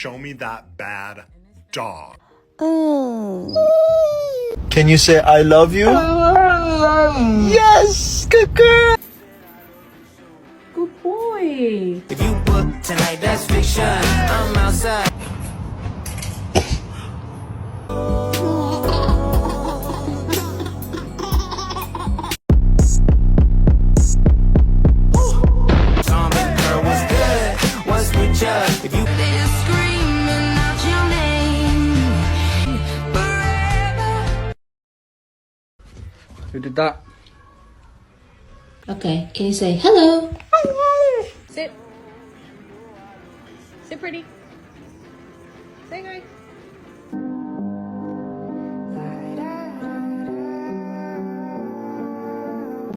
show me that bad dog. Can you say I love you? Yes, good girl. Good boy. If you book tonight, that's fiction. I'm outside. Girl, what's good? What's with ya? If you screaming out your name forever. You did that. Okay, can you say hello? Sit. Sit pretty. Say hi.